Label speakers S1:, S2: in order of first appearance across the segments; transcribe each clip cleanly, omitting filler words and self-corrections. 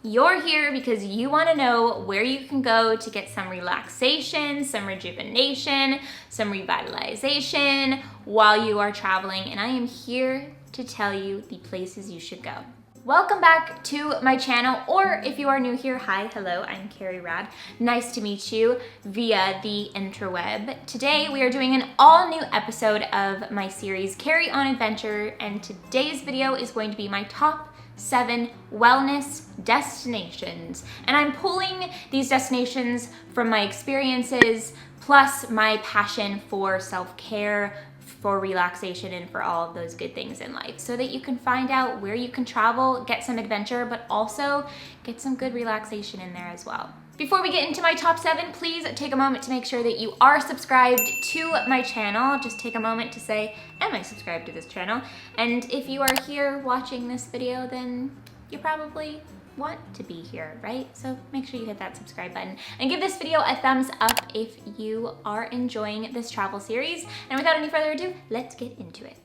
S1: You're here because you want to know where you can go to get some relaxation, some rejuvenation, some revitalization while you are traveling, and I am here to tell you the places you should go. Welcome back to my channel, or if you are new here, hi, hello, I'm Carrie Rad. Nice to meet you via the interweb. Today we are doing an all new episode of my series Carrie-On Adventure, and today's video is going to be my top 7 wellness destinations. And I'm pulling these destinations from my experiences, plus my passion for self-care, for relaxation, and for all of those good things in life, so that you can find out where you can travel, get some adventure, but also get some good relaxation in there as well. Before we get into my top 7, please take a moment to make sure that you are subscribed to my channel. Just take a moment to say, am I subscribed to this channel? And if you are here watching this video, then you probably want to be here, right? So make sure you hit that subscribe button and give this video a thumbs up if you are enjoying this travel series. And without any further ado, let's get into it.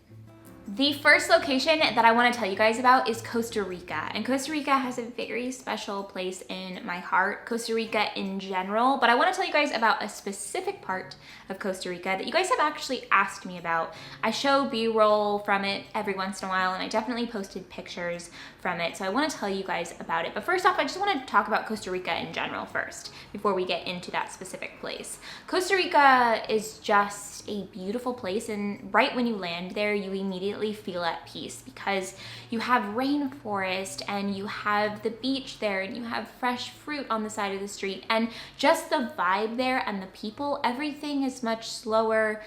S1: The first location that I want to tell you guys about is Costa Rica, and Costa Rica has a very special place in my heart, Costa Rica in general, but I want to tell you guys about a specific part of Costa Rica that you guys have actually asked me about. I show B-roll from it every once in a while, and I definitely posted pictures from it, so I want to tell you guys about it. But first off, I just want to talk about Costa Rica in general first, before we get into that specific place. Costa Rica is just a beautiful place, and right when you land there, you immediately feel at peace because you have rainforest and you have the beach there and you have fresh fruit on the side of the street, and just the vibe there and the people, everything is much slower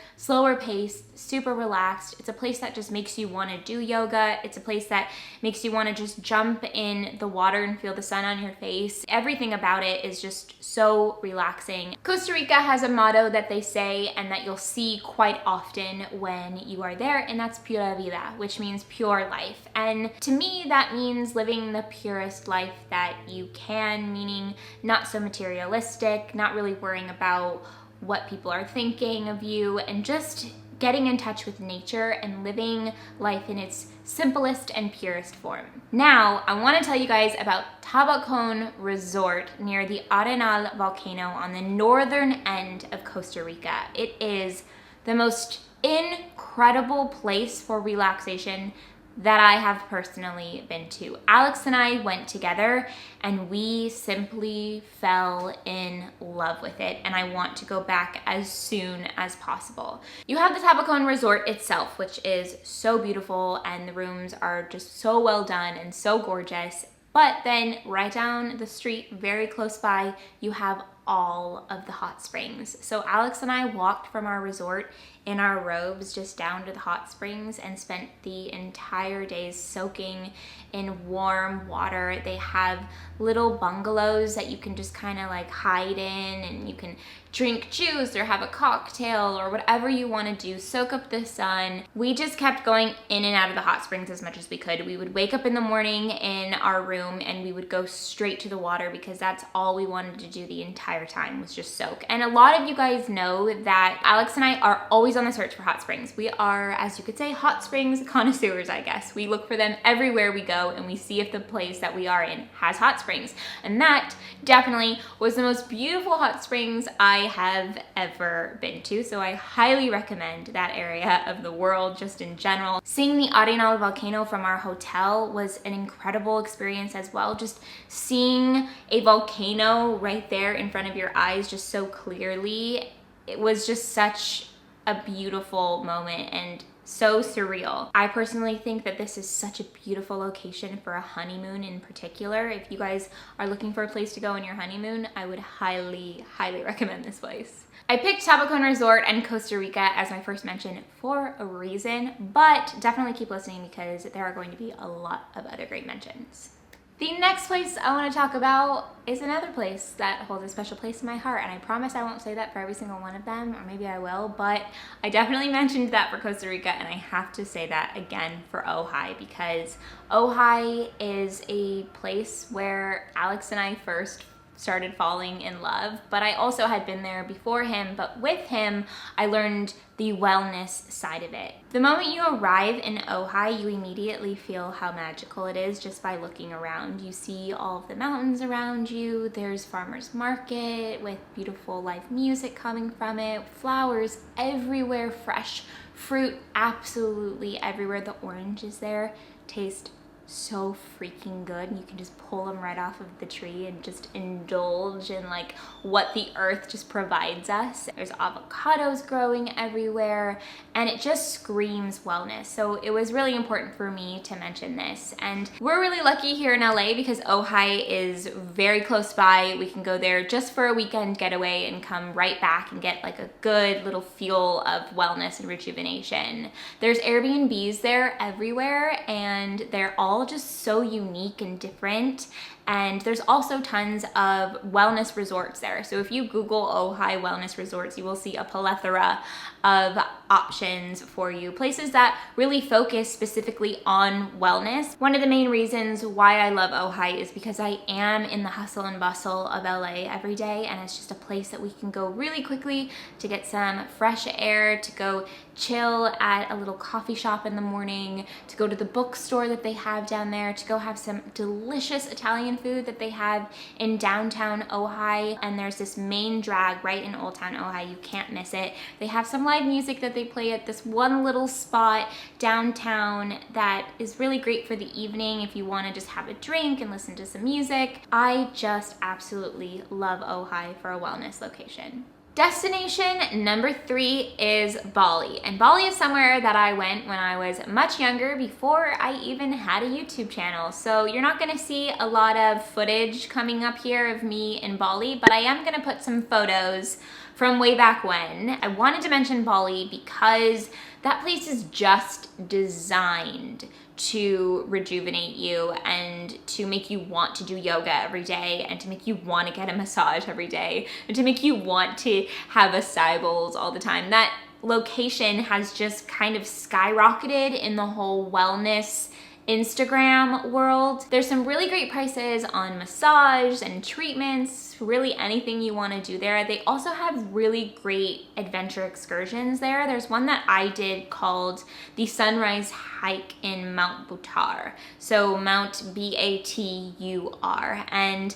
S1: paced, super relaxed. It's a place that just makes you want to do yoga. It's a place that makes you want to just jump in the water and feel the sun on your face. Everything about it is just so relaxing. Costa Rica has a motto that they say and that you'll see quite often when you are there, and that's pura vida, which means pure life. And to me, that means living the purest life that you can, meaning not so materialistic, not really worrying about what people are thinking of you, and just getting in touch with nature and living life in its simplest and purest form. Now, I want to tell you guys about Tabacon Resort near the Arenal volcano on the northern end of Costa Rica. It is the most incredible place for relaxation that I have personally been to. Alex and I went together and we simply fell in love with it, and I want to go back as soon as possible. You have the Tabacon Resort itself, which is so beautiful, and the rooms are just so well done and so gorgeous. But then right down the street, very close by, you have all of the hot springs. So Alex and I walked from our resort in our robes just down to the hot springs and spent the entire day soaking in warm water. They have little bungalows that you can just kind of like hide in, and you can drink juice or have a cocktail or whatever you want to do, soak up the sun. We just kept going in and out of the hot springs as much as we could. We would wake up in the morning in our room and we would go straight to the water because that's all we wanted to do the entire time, was just soak. And a lot of you guys know that Alex and I are always on the search for hot springs. We are, as you could say, hot springs connoisseurs, I guess. We look for them everywhere we go and we see if the place that we are in has hot springs. And that definitely was the most beautiful hot springs I have ever been to. So I highly recommend that area of the world just in general. Seeing the Arenal volcano from our hotel was an incredible experience as well. Just seeing a volcano right there in front of your eyes just so clearly, it was just such a beautiful moment and so surreal. I personally think that this is such a beautiful location for a honeymoon in particular. If you guys are looking for a place to go on your honeymoon, I would highly recommend this place. I picked Tabacon Resort and Costa Rica as my first mention for a reason, but definitely keep listening because there are going to be a lot of other great mentions. The next place I want to talk about is another place that holds a special place in my heart, and I promise I won't say that for every single one of them, or maybe I will, but I definitely mentioned that for Costa Rica, and I have to say that again for Ojai, because Ojai is a place where Alex and I first started falling in love, but I also had been there before him. But with him, I learned the wellness side of it. The moment you arrive in Ojai, you immediately feel how magical it is just by looking around. You see all of the mountains around you. There's farmers market with beautiful live music coming from it, flowers everywhere, fresh fruit absolutely everywhere. The oranges there taste so freaking good, and you can just pull them right off of the tree and just indulge in like what the earth just provides us. There's avocados growing everywhere, and it just screams wellness. So it was really important for me to mention this. And we're really lucky here in LA because Ojai is very close by. We can go there just for a weekend getaway and come right back and get like a good little fuel of wellness and rejuvenation. There's Airbnbs there everywhere, and they're all just so unique and different. And there's also tons of wellness resorts there. So if you Google Ojai wellness resorts, you will see a plethora of options for you. Places that really focus specifically on wellness. One of the main reasons why I love Ojai is because I am in the hustle and bustle of LA every day, and it's just a place that we can go really quickly to get some fresh air, to go chill at a little coffee shop in the morning, to go to the bookstore that they have down there, to go have some delicious Italian food that they have in downtown Ojai. And there's this main drag right in Old Town Ojai. You can't miss it. They have some live music that they play at this one little spot downtown that is really great for the evening if you want to just have a drink and listen to some music. I just absolutely love Ojai for a wellness location. Destination number 3 is Bali. And Bali is somewhere that I went when I was much younger, before I even had a YouTube channel. So you're not gonna see a lot of footage coming up here of me in Bali, but I am gonna put some photos from way back when. I wanted to mention Bali because that place is just designed to rejuvenate you and to make you want to do yoga every day, and to make you want to get a massage every day, and to make you want to have acai bowls all the time. That location has just kind of skyrocketed in the whole wellness Instagram world. There's some really great prices on massage and treatments, really anything you want to do there. They also have really great adventure excursions there. There's one that I did called the Sunrise Hike in Mount Butar. So Mount B-A-T-U-R. And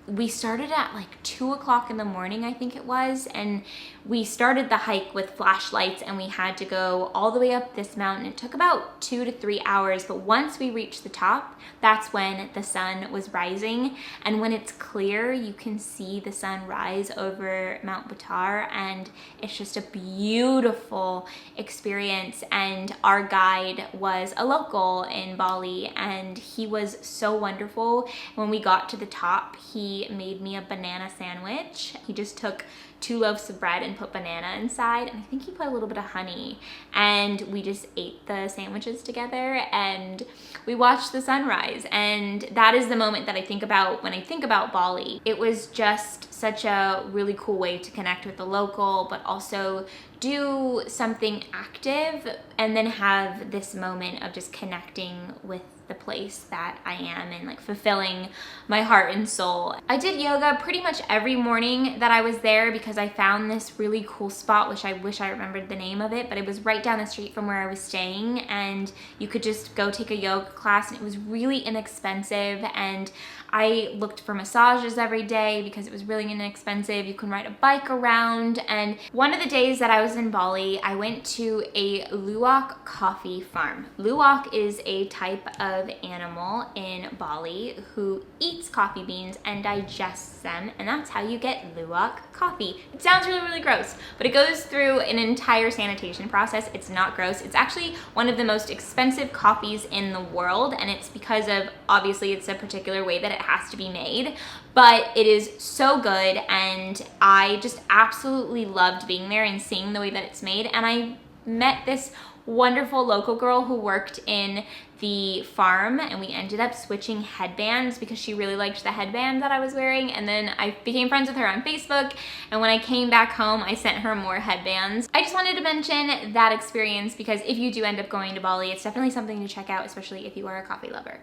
S1: we started at like 2 o'clock in the morning, I think it was, and we started the hike with flashlights, and we had to go all the way up this mountain. It took about 2 to 3 hours, but once we reached the top, that's when the sun was rising. And when it's clear, you can see the sun rise over Mount Butar, and it's just a beautiful experience. And our guide was a local in Bali, and he was so wonderful. When we got to the top, he made me a banana sandwich. He just took 2 loaves of bread and put banana inside, and I think he put a little bit of honey, and we just ate the sandwiches together and we watched the sunrise. And that is the moment that I think about when I think about Bali. It was just such a really cool way to connect with the local, but also do something active, and then have this moment of just connecting with the place that I am and like fulfilling my heart and soul. I did yoga pretty much every morning that I was there because I found this really cool spot, which I wish I remembered the name of it, but it was right down the street from where I was staying, and you could just go take a yoga class, and it was really inexpensive. And I looked for massages every day because it was really inexpensive. You can ride a bike around. And one of the days that I was in Bali, I went to a luwak coffee farm. Luwak is a type of animal in Bali who eats coffee beans and digests them, and that's how you get luwak coffee. It sounds really, really gross, but it goes through an entire sanitation process. It's not gross. It's actually one of the most expensive coffees in the world, and it's because of, obviously, it's a particular way that it has to be made, but it is so good, and I just absolutely loved being there and seeing the way that it's made. And I met this wonderful local girl who worked in the farm, and we ended up switching headbands because she really liked the headband that I was wearing. And then I became friends with her on Facebook, and when I came back home, I sent her more headbands. I just wanted to mention that experience because if you do end up going to Bali, it's definitely something to check out, especially if you are a coffee lover.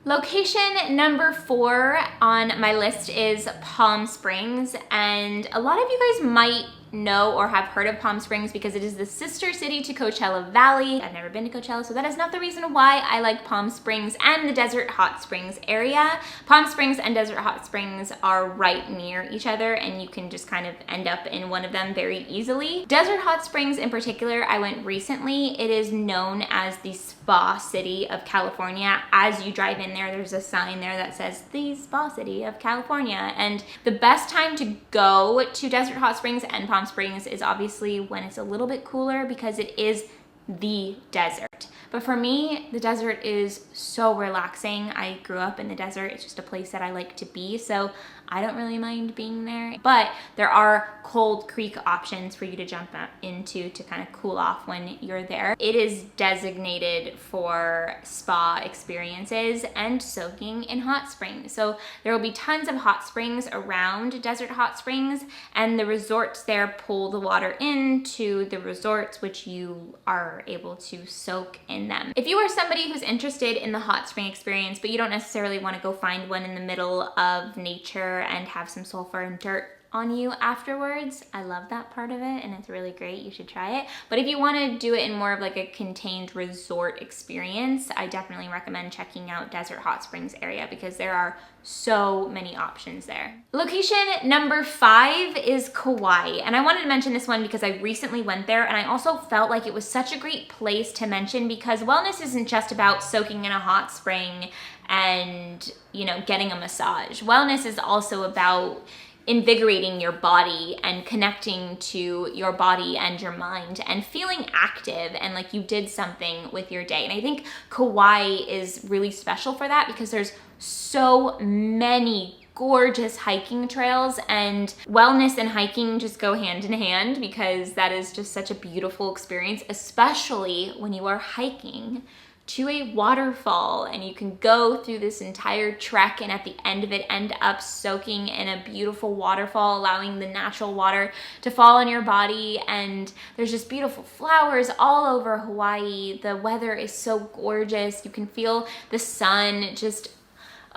S1: Location number 4 on my list is Palm Springs, and a lot of you guys might know or have heard of Palm Springs because it is the sister city to Coachella Valley. I've never been to Coachella, so that is not the reason why I like Palm Springs and the Desert Hot Springs area. Palm Springs and Desert Hot Springs are right near each other, and you can just kind of end up in one of them very easily. Desert Hot Springs in particular, I went recently. It is known as the spa city of California. As you drive in there, there's a sign there that says the spa city of California, and the best time to go to Desert Hot Springs and Palm Springs is obviously when it's a little bit cooler because it is the desert. But for me, the desert is so relaxing. I grew up in the desert. It's just a place that I like to be, so I don't really mind being there. But there are cold creek options for you to jump into to kind of cool off when you're there. It is designated for spa experiences and soaking in hot springs. So there will be tons of hot springs around Desert Hot Springs, and the resorts there pull the water into the resorts, which you are able to soak in them. If you are somebody who's interested in the hot spring experience, but you don't necessarily want to go find one in the middle of nature and have some sulfur and dirt on you afterwards, I love that part of it and it's really great. You should try it. But if you want to do it in more of like a contained resort experience, I definitely recommend checking out Desert Hot Springs area because there are so many options there. Location number 5 is Kauai, and I wanted to mention this one because I recently went there, and I also felt like it was such a great place to mention because wellness isn't just about soaking in a hot spring and, you know, getting a massage. Wellness is also about invigorating your body and connecting to your body and your mind and feeling active and like you did something with your day. And I think Kauai is really special for that because there's so many gorgeous hiking trails, and wellness and hiking just go hand in hand because that is just such a beautiful experience, especially when you are hiking to a waterfall and you can go through this entire trek and at the end of it end up soaking in a beautiful waterfall, allowing the natural water to fall on your body. And there's just beautiful flowers all over Hawaii. The weather is so gorgeous. You can feel the sun just,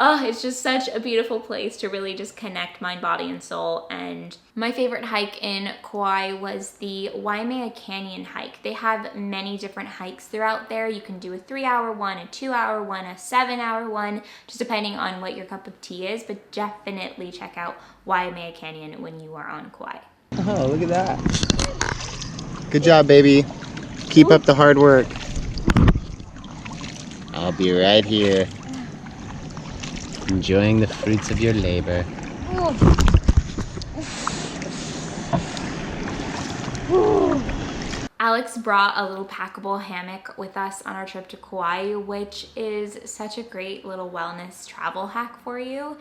S1: oh, it's just such a beautiful place to really just connect mind, body, and soul. And my favorite hike in Kauai was the Waimea Canyon hike. They have many different hikes throughout there. You can do a 3-hour one, a 2-hour one, a 7-hour one, just depending on what your cup of tea is, but definitely check out Waimea Canyon when you are on Kauai.
S2: Oh, look at that. Good job, baby. Keep up the hard work. I'll be right here, enjoying the fruits of your labor.
S1: Alex brought a little packable hammock with us on our trip to Kauai, which is such a great little wellness travel hack for you.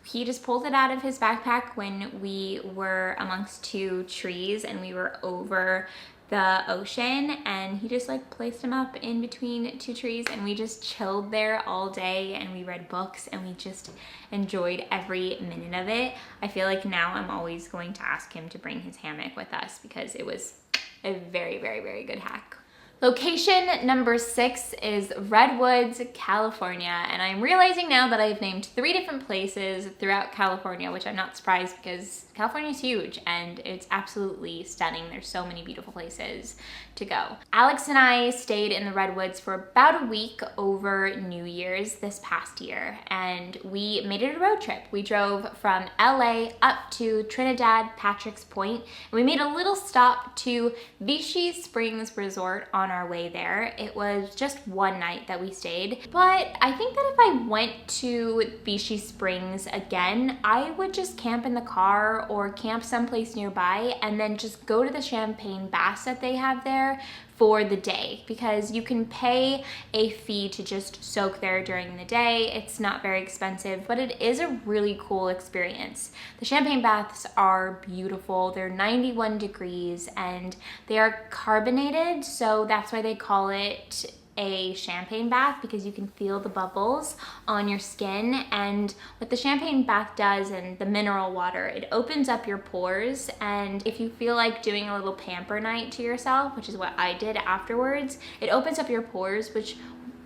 S1: He just pulled it out of his backpack when we were amongst 2 trees and we were over the ocean, and he just like placed them up in between 2 trees and we just chilled there all day and we read books and we just enjoyed every minute of it. I feel like now I'm always going to ask him to bring his hammock with us because it was a very, very, very good hack. Location number 6 is Redwoods, California, and I'm realizing now that I've named 3 different places throughout California, which I'm not surprised because California is huge and it's absolutely stunning. There's so many beautiful places to go. Alex and I stayed in the Redwoods for about a week over New Year's this past year, and we made it a road trip. We drove from LA up to Trinidad Patrick's Point, and we made a little stop to Vichy Springs Resort on our way there. It was just one night that we stayed, but I think that if I went to Vichy Springs again, I would just camp in the car or camp someplace nearby and then just go to the champagne baths that they have there for the day, because you can pay a fee to just soak there during the day. It's not very expensive, but it is a really cool experience. The champagne baths are beautiful. They're 91 degrees and they are carbonated, so that's why they call it a champagne bath, because you can feel the bubbles on your skin. And what the champagne bath does, and the mineral water, it opens up your pores, and if you feel like doing a little pamper night to yourself, which is what I did afterwards, it opens up your pores, which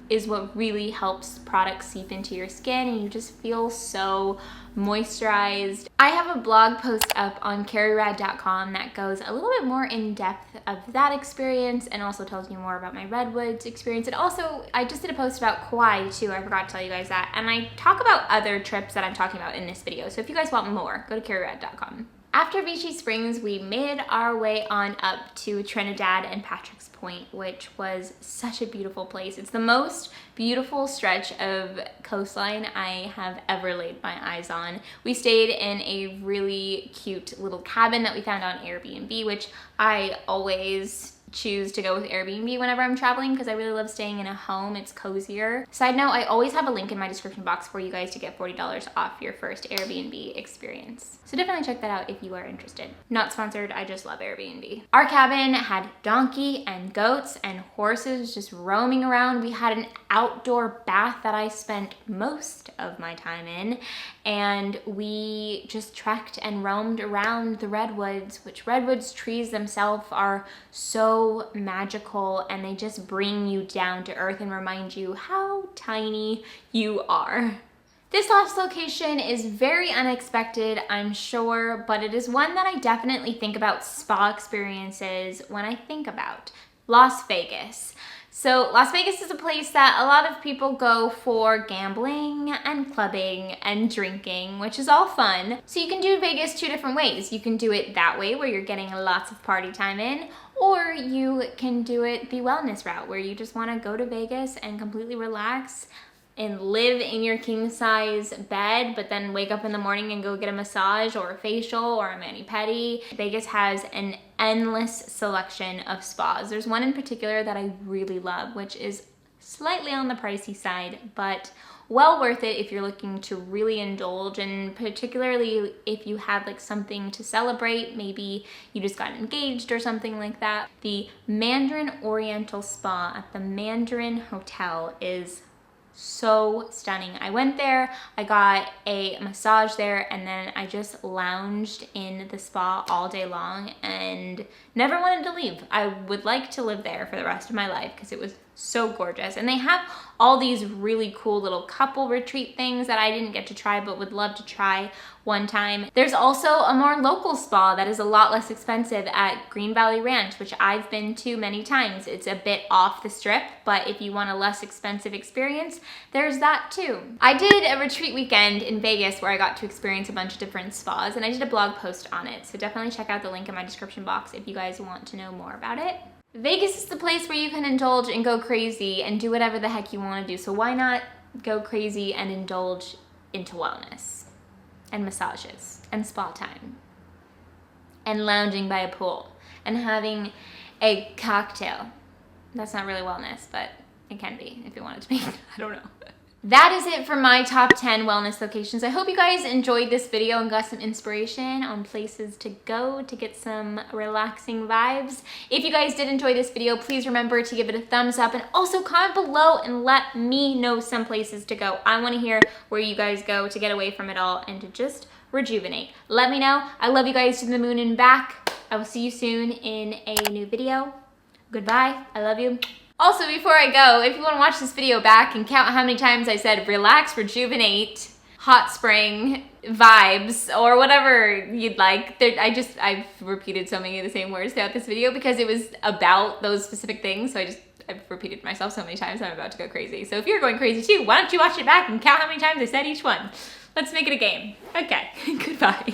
S1: is what really helps products seep into your skin and you just feel so moisturized. I have a blog post up on carrierad.com that goes a little bit more in depth of that experience and also tells you more about my Redwoods experience. And also, I just did a post about KAUAI too. I forgot to tell you guys that. And I talk about other trips that I'm talking about in this video. So if you guys want more, go to carrierad.com. After Vichy Springs, we made our way on up to Trinidad and Patrick's Point, which was such a beautiful place. It's the most beautiful stretch of coastline I have ever laid my eyes on. We stayed in a really cute little cabin that we found on Airbnb, which I always choose to go with Airbnb whenever I'm traveling because I really love staying in a home. It's cozier. Side note, I always have a link in my description box for you guys to get $40 off your first Airbnb experience. So definitely check that out if you are interested. Not sponsored, I just love Airbnb. Our cabin had donkey and goats and horses just roaming around. We had an outdoor bath that I spent most of my time in, and we just trekked and roamed around the redwoods, which redwoods trees themselves are so magical, and they just bring you down to earth and remind you how tiny you are. This last location is very unexpected, I'm sure, but it is one that I definitely think about spa experiences when I think about Las Vegas. So Las Vegas is a place that a lot of people go for gambling and clubbing and drinking, which is all fun. So you can do Vegas two different ways. You can do it that way where you're getting lots of party time in, or you can do it the wellness route where you just want to go to Vegas and completely relax and live in your king size bed, but then wake up in the morning and go get a massage or a facial or a mani-pedi. Vegas has an endless selection of spas. There's one in particular that I really love, which is slightly on the pricey side, but well worth it if you're looking to really indulge, and particularly if you have like something to celebrate, maybe you just got engaged or something like that. The Mandarin Oriental Spa at the Mandarin Hotel is so stunning. I went there, I got a massage there, and then I just lounged in the spa all day long and never wanted to leave. I would like to live there for the rest of my life because it was so gorgeous. And they have all these really cool little couple retreat things that I didn't get to try but would love to try one time. There's also a more local spa that is a lot less expensive at Green Valley Ranch, which I've been to many times. It's a bit off the strip, but if you want a less expensive experience, there's that too. I did a retreat weekend in Vegas where I got to experience a bunch of different spas, and I did a blog post on it, so definitely check out the link in my description box if you guys want to know more about it. Vegas is the place where you can indulge and go crazy and do whatever the heck you want to do. So why not go crazy and indulge into wellness and massages and spa time and lounging by a pool and having a cocktail. That's not really wellness, but it can be if you want it to be. I don't know. That is it for my top 10 wellness locations. I hope you guys enjoyed this video and got some inspiration on places to go to get some relaxing vibes. If you guys did enjoy this video, please remember to give it a thumbs up and also comment below and let me know some places to go. I want to hear where you guys go to get away from it all and to just rejuvenate. Let me know. I love you guys to the moon and back. I will see you soon in a new video. Goodbye. I love you. Also, before I go, if you want to watch this video back and count how many times I said relax, rejuvenate, hot spring, vibes, or whatever you'd like, I've repeated so many of the same words throughout this video because it was about those specific things, so I've repeated myself so many times I'm about to go crazy. So if you're going crazy too, why don't you watch it back and count how many times I said each one? Let's make it a game. Okay, goodbye.